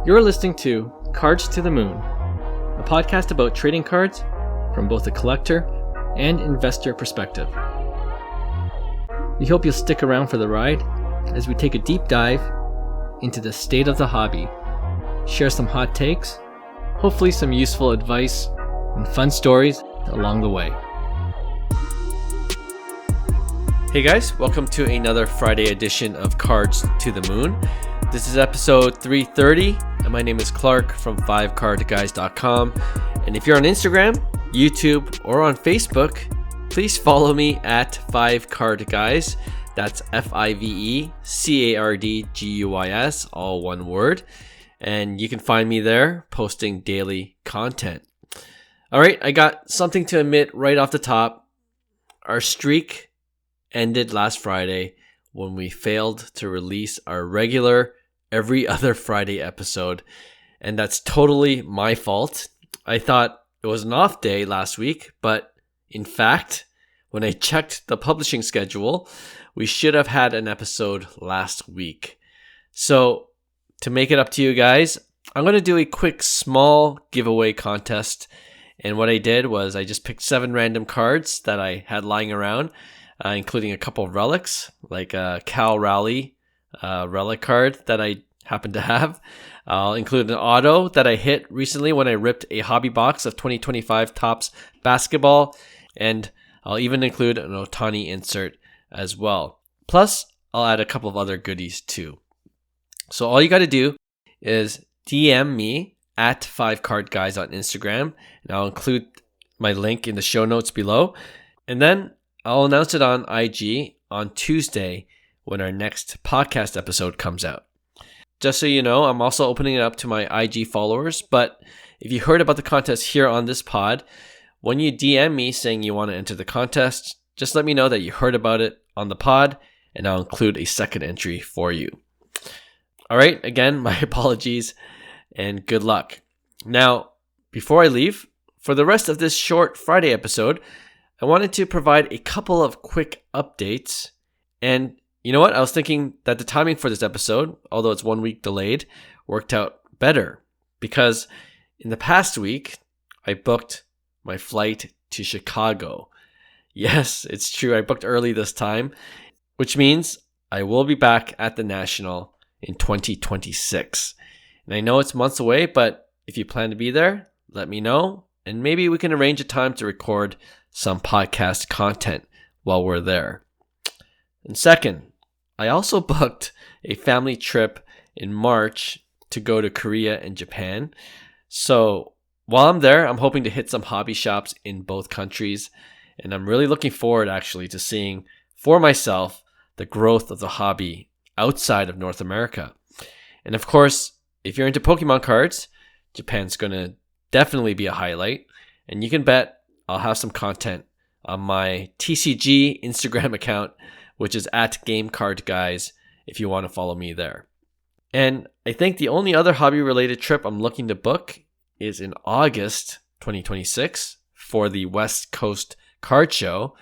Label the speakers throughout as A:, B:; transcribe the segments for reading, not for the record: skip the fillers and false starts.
A: You're listening to Cards to the Moon, a podcast about trading cards from both a collector and investor perspective. We hope you'll stick around for the ride as we take a deep dive into the state of the hobby, share some hot takes, hopefully some useful advice, and fun stories along the way. Hey guys, welcome to another Friday edition of Cards to the Moon. This is episode 330, and my name is Clark from 5cardguys.com. And if you're on Instagram, YouTube, or on Facebook, please follow me at 5cardguys. That's FIVECARDGUYS, all one word. And you can find me there posting daily content. All right, I got something to admit right off the top. Our streak ended last Friday when we failed to release our regular every other Friday episode, and that's totally my fault. I thought it was an off day last week, but in fact, when I checked the publishing schedule, we should have had an episode last week. So to make it up to you guys, I'm going to do a quick small giveaway contest. And what I did was I just picked 7 random cards that I had lying around, including a couple of relics, like a Cal Raleigh relic card that I happen to have. I'll include an auto that I hit recently when I ripped a hobby box of 2025 Topps basketball, and I'll even include an Ohtani insert as well. Plus, I'll add a couple of other goodies too. So all you got to do is DM me at 5cardguys on Instagram, and I'll include my link in the show notes below. And then I'll announce it on IG on Tuesday when our next podcast episode comes out. Just so you know, I'm also opening it up to my IG followers, but if you heard about the contest here on this pod, when you DM me saying you want to enter the contest, just let me know that you heard about it on the pod, and I'll include a second entry for you. All right, again, my apologies and good luck. Now, before I leave, for the rest of this short Friday episode, I wanted to provide a couple of quick updates. And you know what? I was thinking that the timing for this episode, although it's 1 week delayed, worked out better because in the past week, I booked my flight to Chicago. Yes, it's true. I booked early this time, which means I will be back at the National in 2026. And I know it's months away, but if you plan to be there, let me know. And maybe we can arrange a time to record some podcast content while we're there. And second, I also booked a family trip in March to go to Korea and Japan. So while I'm there, I'm hoping to hit some hobby shops in both countries. And I'm really looking forward actually to seeing for myself the growth of the hobby outside of North America. And of course, if you're into Pokemon cards, Japan's going to definitely be a highlight. And you can bet I'll have some content on my TCG Instagram account, which is at GameCardGuys, if you want to follow me there. And I think the only other hobby-related trip I'm looking to book is in August 2026 for the West Coast Card Show.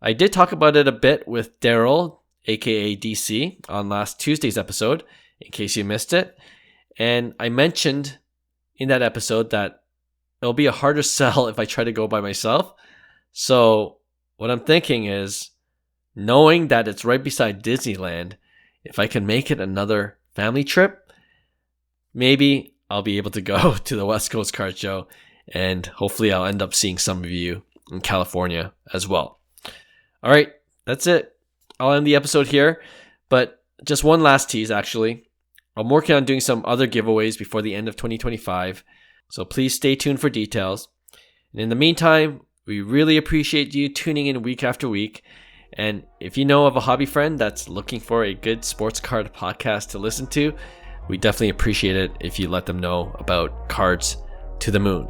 A: I did talk about it a bit with Daryl, aka DC, on last Tuesday's episode, in case you missed it. And I mentioned in that episode that it'll be a harder sell if I try to go by myself. So what I'm thinking is, knowing that it's right beside Disneyland, if I can make it another family trip, maybe I'll be able to go to the West Coast Card Show, and hopefully I'll end up seeing some of you in California as well. All right, that's it. I'll end the episode here, but just one last tease actually. I'm working on doing some other giveaways before the end of 2025, so please stay tuned for details. And in the meantime, we really appreciate you tuning in week after week. And if you know of a hobby friend that's looking for a good sports card podcast to listen to, we definitely appreciate it if you let them know about Cards to the Moon.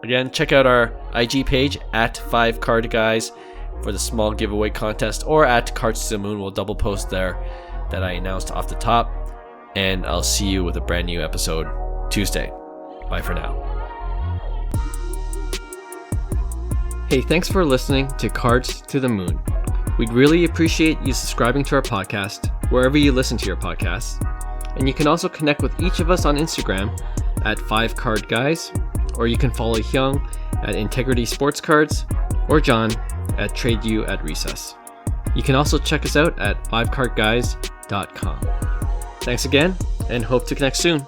A: Again, check out our IG page at 5cardguys for the small giveaway contest, or at Cards to the Moon. We'll double post there that I announced off the top. And I'll see you with a brand new episode Tuesday. Bye for now. Hey, thanks for listening to Cards to the Moon. We'd really appreciate you subscribing to our podcast wherever you listen to your podcasts. And you can also connect with each of us on Instagram at 5cardguys, or you can follow Hyung at Integrity Sports Cards, or John at TradeU at Recess. You can also check us out at 5cardguys.com. Thanks again, and hope to connect soon.